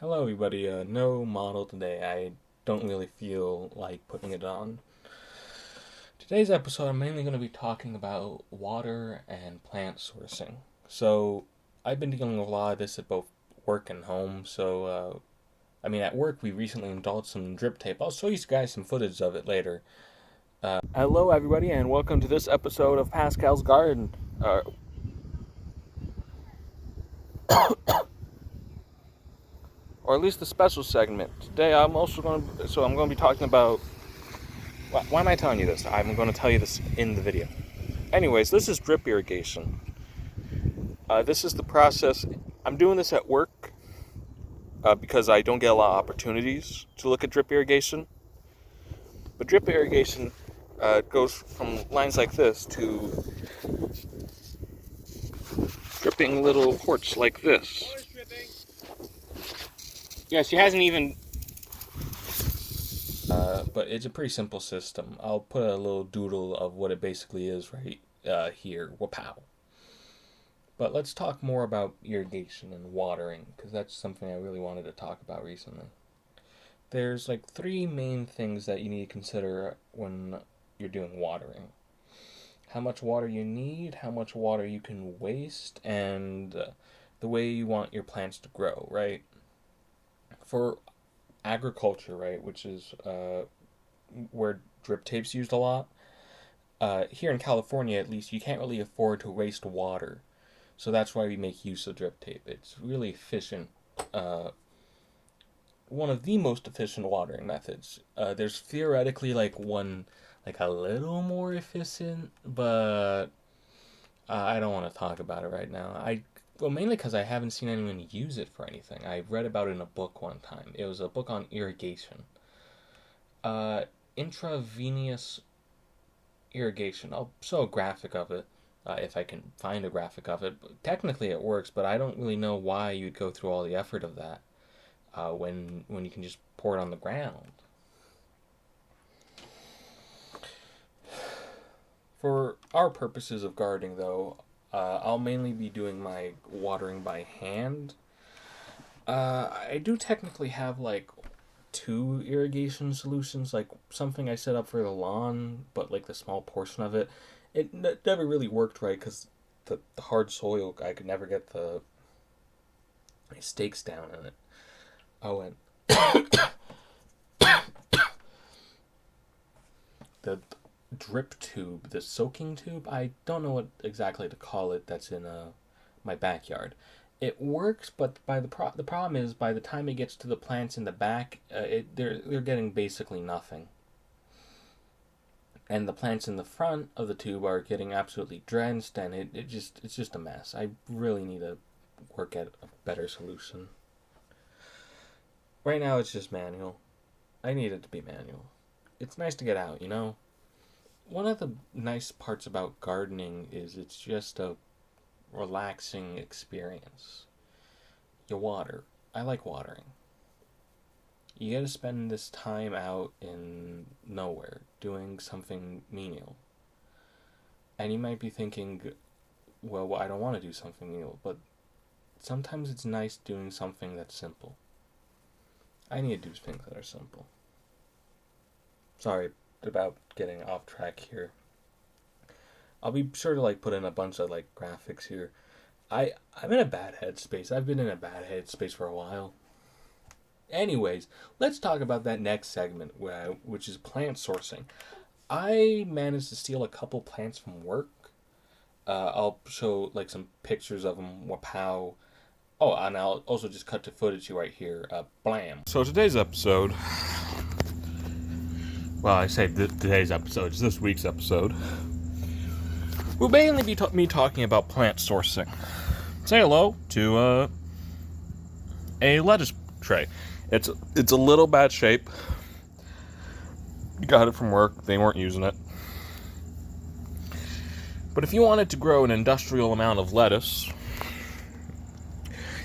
Hello everybody, no model today. I don't really feel like putting it on. Today's episode I'm mainly going to be talking about water and plant sourcing. So, I've been dealing with a lot of this at both work and home. At work we recently installed some drip tape. I'll show you guys some footage of it later. Hello everybody and welcome to this episode of Pascal's Garden. Or at least a special segment. Today I'm going to be talking about... Why am I telling you this? I'm going to tell you this in the video. Anyways, this is drip irrigation. This is the process. I'm doing this at work because I don't get a lot of opportunities to look at drip irrigation. But drip irrigation goes from lines like this to dripping little ports like this. Yeah, she hasn't even... but it's a pretty simple system. I'll put a little doodle of what it basically is right here. Wapow. But let's talk more about irrigation and watering, because that's something I really wanted to talk about recently. There's like three main things that you need to consider when you're doing watering. How much water you need, how much water you can waste, and the way you want your plants to grow, right? For agriculture, right, which is where drip tape's used a lot, here in California at least, you can't really afford to waste water. So that's why we make use of drip tape. It's really efficient. One of the most efficient watering methods. There's theoretically like a little more efficient, but I don't want to talk about it right now. Mainly because I haven't seen anyone use it for anything. I read about it in a book one time. It was a book on irrigation. Intravenous irrigation. I'll show a graphic of it if I can find a graphic of it. Technically it works, but I don't really know why you'd go through all the effort of that when you can just pour it on the ground. For our purposes of gardening, though, I'll mainly be doing my watering by hand. I do technically have like two irrigation solutions, like something I set up for the lawn, but like the small portion of it, it never really worked right because the hard soil, I could never get my stakes down in it. Oh, and the drip tube, the soaking tube, I don't know what exactly to call it, that's in my backyard. It works, but the problem is by the time it gets to the plants in the back, they're getting basically nothing. And the plants in the front of the tube are getting absolutely drenched, and it's just a mess. I really need to work at a better solution. Right now it's just manual. I need it to be manual. It's nice to get out, you know? One of the nice parts about gardening is it's just a relaxing experience. You water. I like watering. You gotta spend this time out in nowhere, doing something menial. And you might be thinking, well, I don't want to do something menial, but sometimes it's nice doing something that's simple. I need to do things that are simple. Sorry about getting off track here. I'll be sure to put in a bunch of graphics here. I'm in a bad headspace. I've been in a bad headspace for a while. Anyways, let's talk about that next segment, which is plant sourcing. I managed to steal a couple plants from work. I'll show some pictures of them. Wapow. Oh, and I'll also just cut to footage right here. Blam. So today's episode... Well, I say today's episode, it's this week's episode. Will mainly be me talking about plant sourcing. Say hello to a lettuce tray. It's a little bad shape. Got it from work. They weren't using it. But if you wanted to grow an industrial amount of lettuce,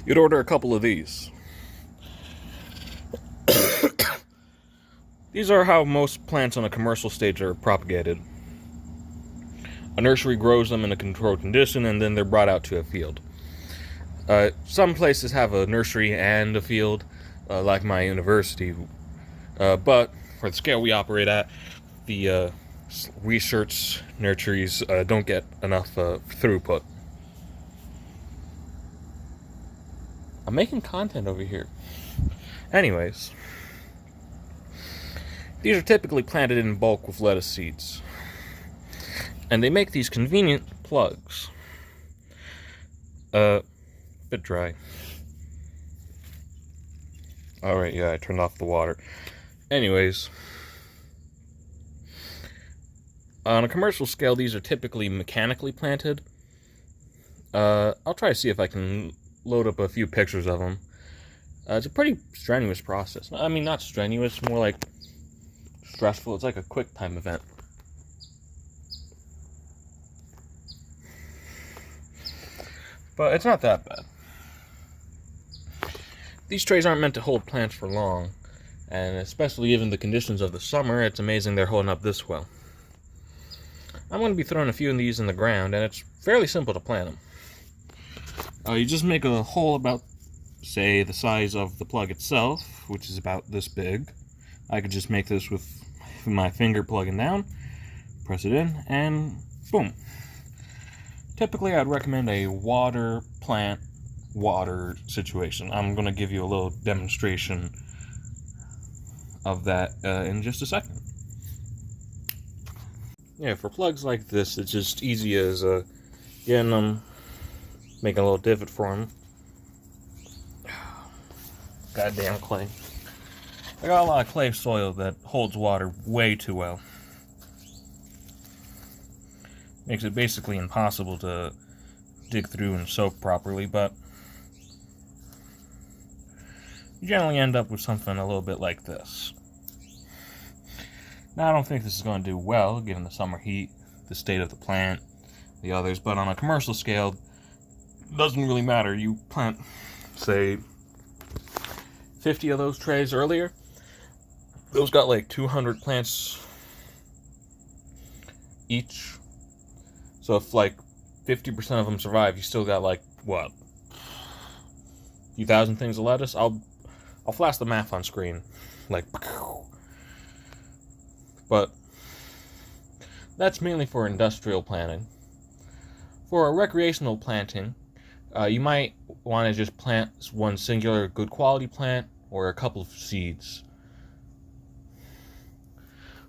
you'd order a couple of these. These are how most plants on a commercial stage are propagated. A nursery grows them in a controlled condition, and then they're brought out to a field. Some places have a nursery and a field. like my university. But for the scale we operate at, the research nurseries don't get enough throughput. I'm making content over here. Anyways, these are typically planted in bulk with lettuce seeds. And they make these convenient plugs. Bit dry. Alright, yeah, I turned off the water. Anyways, on a commercial scale, these are typically mechanically planted. I'll try to see if I can load up a few pictures of them. It's a pretty strenuous process. I mean, not strenuous, more like stressful. It's like a quick time event. But it's not that bad. These trays aren't meant to hold plants for long, and especially given the conditions of the summer, it's amazing they're holding up this well. I'm going to be throwing a few of these in the ground, and it's fairly simple to plant them. You just make a hole about, say, the size of the plug itself, which is about this big. I could just make this with my finger plugging down, press it in, and boom. Typically, I'd recommend a water plant water situation. I'm going to give you a little demonstration of that in just a second. Yeah, for plugs like this, it's just easy as getting them, making a little divot for them. Goddamn clay. I got a lot of clay soil that holds water way too well. Makes it basically impossible to dig through and soak properly, but you generally end up with something a little bit like this. Now, I don't think this is going to do well, given the summer heat, the state of the plant, the others, but on a commercial scale, it doesn't really matter. You plant, say, 50 of those trays earlier, those got like 200 plants each. So if like 50% of them survive, you still got like, what, a few thousand things of lettuce? I'll flash the math on screen. Like, but that's mainly for industrial planting. For recreational planting, you might want to just plant one singular good quality plant or a couple of seeds.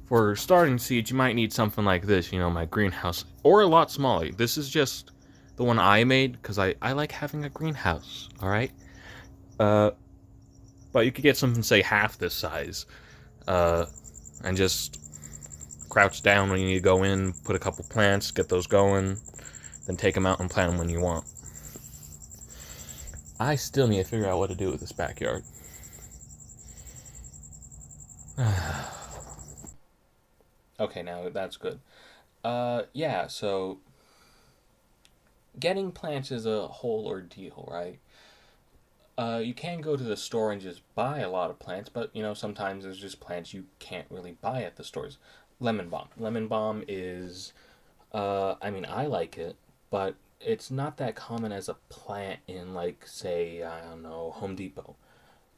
For starting seeds, you might need something like this, my greenhouse, or a lot smaller. This is just the one I made because I like having a greenhouse, alright? But you could get something, say, half this size, and just crouch down when you need to go in, put a couple plants, get those going, then take them out and plant them when you want. I still need to figure out what to do with this backyard. Okay, now that's good. Yeah, so getting plants is a whole ordeal, right? You can go to the store and just buy a lot of plants, but sometimes there's just plants you can't really buy at the stores. Lemon balm. Lemon balm is, I like it, but it's not that common as a plant in, like, say, I don't know, Home Depot.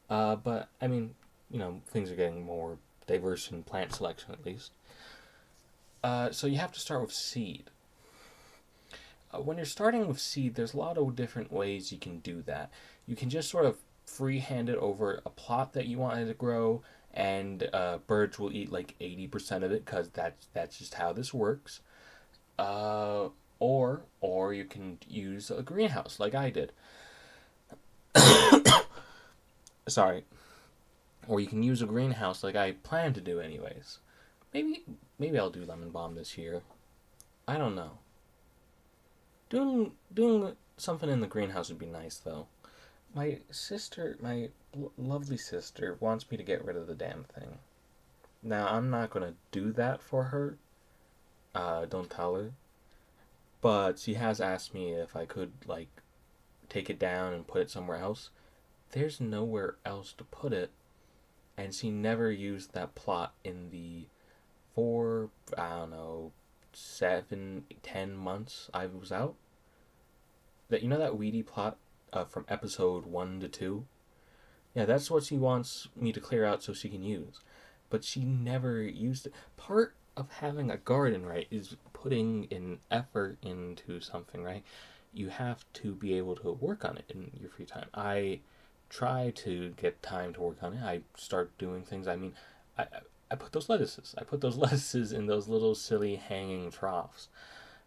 But things are getting more diverse in plant selection at least. So you have to start with seed. When you're starting with seed, there's a lot of different ways you can do that. You can just sort of freehand it over a plot that you want it to grow, and birds will eat like 80% of it because that's just how this works. Or you can use a greenhouse like I did. Sorry. Or you can use a greenhouse like I plan to do anyways. Maybe I'll do lemon balm this year. I don't know. Doing something in the greenhouse would be nice though. My lovely sister, wants me to get rid of the damn thing. Now I'm not gonna do that for her. Don't tell her. But she has asked me if I could take it down and put it somewhere else. There's nowhere else to put it, and she never used that plot in the 7, 10 months I was out. That that weedy plot from episode 1 to 2. Yeah, that's what she wants me to clear out so she can use. But she never used it. Part of having a garden, right, is putting an effort into something, right? You have to be able to work on it in your free time. I try to get time to work on it. I start doing things. I mean, I I put those lettuces. I put those lettuces in those little silly hanging troughs,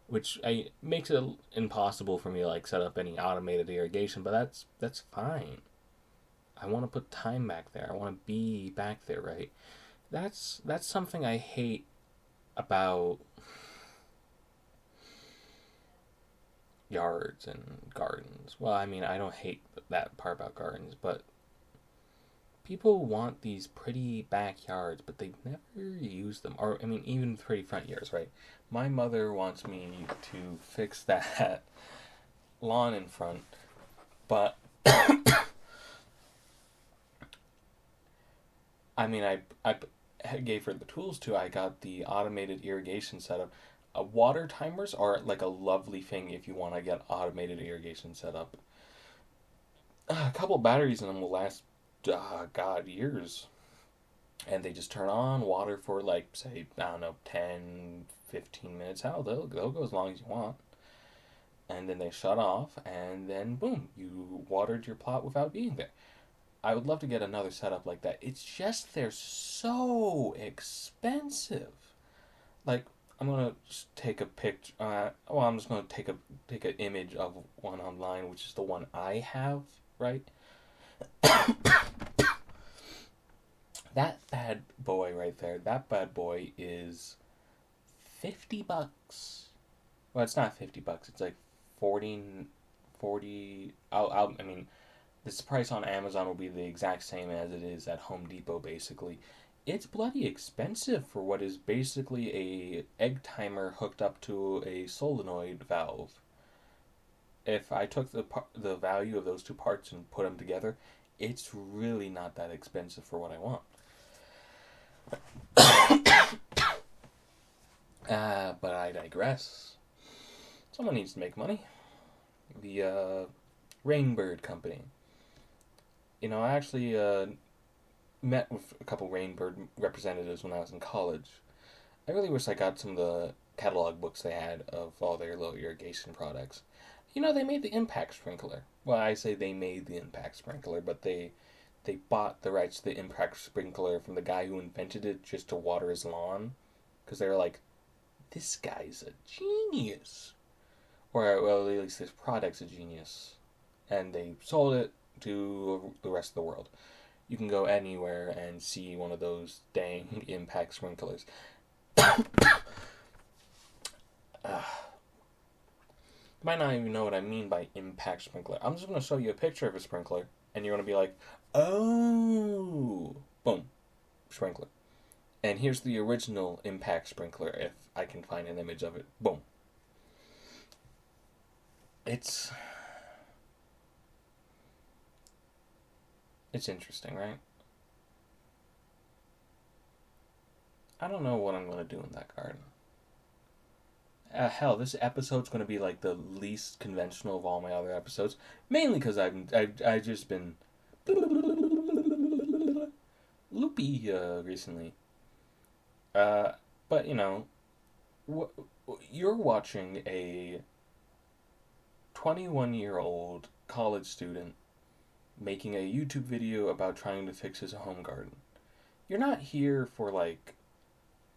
which makes it impossible for me to like set up any automated irrigation. But that's fine. I want to put time back there. I want to be back there, right? That's something I hate about yards and gardens. Well, I mean, I don't hate that part about gardens, but people want these pretty backyards, but they never use them. Or, I mean, even pretty front yards, right? My mother wants me to fix that lawn in front, but I mean, I gave her the tools to. I got the automated irrigation setup. Water timers are like a lovely thing if you want to get automated irrigation set up. A couple batteries in them will last, God, years. And they just turn on water for like, say, I don't know, 10, 15 minutes. Hell, they'll go as long as you want. And then they shut off, and then boom, you watered your plot without being there. I would love to get another setup like that. It's just they're so expensive. Like, I'm gonna just take a picture. I'm just gonna take an image of one online, which is the one I have. Right. That bad boy right there. That bad boy is $50. Well, it's not $50. It's like 40, 40. I mean, this price on Amazon will be the exact same as it is at Home Depot, basically. It's bloody expensive for what is basically a egg timer hooked up to a solenoid valve. If I took the value of those two parts and put them together, it's really not that expensive for what I want. But I digress. Someone needs to make money. The Rainbird Company. You know, I actually met with a couple Rainbird representatives when I was in college. I really wish I got some of the catalog books they had of all their little irrigation products. You know, they made the impact sprinkler. Well, I say they made the impact sprinkler, but they bought the rights to the impact sprinkler from the guy who invented it just to water his lawn. Because they were like, this guy's a genius. Or, well, at least this product's a genius. And they sold it to the rest of the world. You can go anywhere and see one of those dang impact sprinklers. You might not even know what I mean by impact sprinkler. I'm just going to show you a picture of a sprinkler, and you're going to be like, oh, boom, sprinkler. And here's the original impact sprinkler, if I can find an image of it. Boom. It's interesting, right? I don't know what I'm going to do in that garden. Hell, this episode's going to be like the least conventional of all my other episodes. Mainly because I've just been loopy recently. But, you know, you're watching a 21-year-old college student making a YouTube video about trying to fix his home garden. You're not here for, like,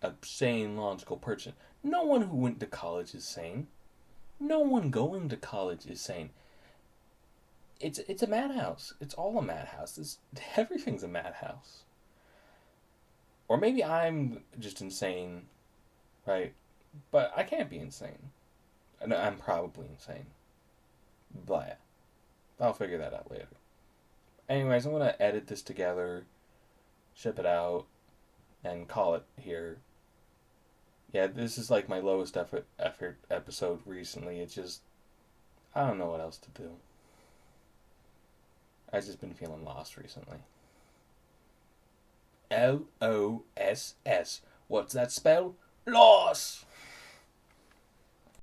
a sane, logical person. No one who went to college is sane. No one going to college is sane. It's a madhouse. It's all a madhouse. Everything's a madhouse. Or maybe I'm just insane, right? But I can't be insane. I'm probably insane. But I'll figure that out later. Anyways, I'm going to edit this together, ship it out, and call it here. Yeah, this is like my lowest effort episode recently. It's just, I don't know what else to do. I've just been feeling lost recently. LOSS. What's that spell? Loss!